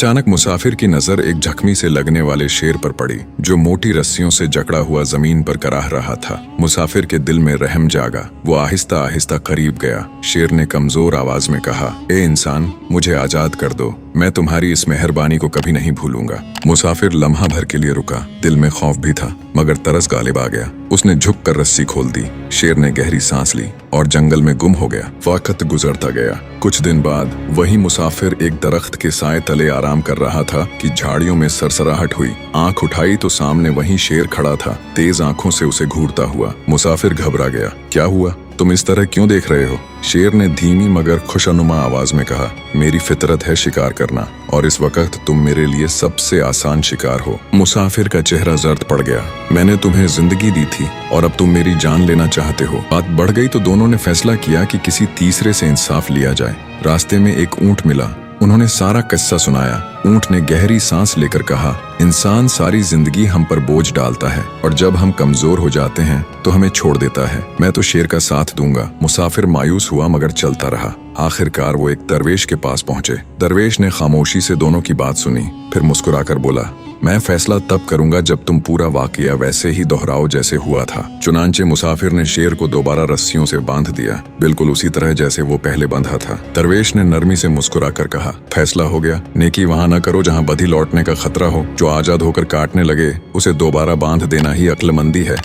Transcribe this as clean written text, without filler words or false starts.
अचानक मुसाफिर की नजर एक जख्मी से लगने वाले शेर पर पड़ी जो मोटी रस्सियों से जकड़ा हुआ जमीन पर कराह रहा था। मुसाफिर के दिल में रहम जागा। वो आहिस्ता आहिस्ता करीब गया। शेर ने कमजोर आवाज में कहा, ए इंसान, मुझे आजाद कर दो, मैं तुम्हारी इस मेहरबानी को कभी नहीं भूलूंगा। मुसाफिर लम्हा भर के लिए रुका। दिल में खौफ भी था मगर तरस गालिब आ गया। उसने झुक कर रस्सी खोल दी। शेर ने गहरी सांस ली और जंगल में गुम हो गया। वक्त गुजरता गया। कुछ दिन बाद वही मुसाफिर एक दरख्त के साए तले आराम कर रहा था कि झाड़ियों में सरसराहट हुई। आंख उठाई तो सामने वही शेर खड़ा था, तेज आंखों से उसे घूरता हुआ। मुसाफिर घबरा गया। क्या हुआ? तुम इस तरह क्यों देख रहे हो? शेर ने धीमी मगर खुशनुमा आवाज में कहा, मेरी फितरत है शिकार करना और इस वक्त तुम मेरे लिए सबसे आसान शिकार हो। मुसाफिर का चेहरा जर्द पड़ गया। मैंने तुम्हें जिंदगी दी थी और अब तुम मेरी जान लेना चाहते हो। बात बढ़ गई तो दोनों ने फैसला किया कि किसी तीसरे से इंसाफ लिया जाए। रास्ते में एक ऊंट मिला। उन्होंने सारा किस्सा सुनाया। ऊंट ने गहरी सांस लेकर कहा, इंसान सारी जिंदगी हम पर बोझ डालता है और जब हम कमजोर हो जाते हैं तो हमें छोड़ देता है। मैं तो शेर का साथ दूंगा। मुसाफिर मायूस हुआ मगर चलता रहा। आखिरकार वो एक दरवेश के पास पहुंचे। दरवेश ने खामोशी से दोनों की बात सुनी, फिर मुस्कुराकर बोला, मैं फैसला तब करूंगा जब तुम पूरा वाकया वैसे ही दोहराओ जैसे हुआ था। चुनांचे मुसाफिर ने शेर को दोबारा रस्सियों से बांध दिया, बिल्कुल उसी तरह जैसे वो पहले बंधा था। दरवेश ने नरमी से मुस्कुराकर कहा, फैसला हो गया। नेकी वहां न करो जहां बधी लौटने का खतरा हो। जो आजाद होकर काटने लगे उसे दोबारा बांध देना ही अक्लमंदी है।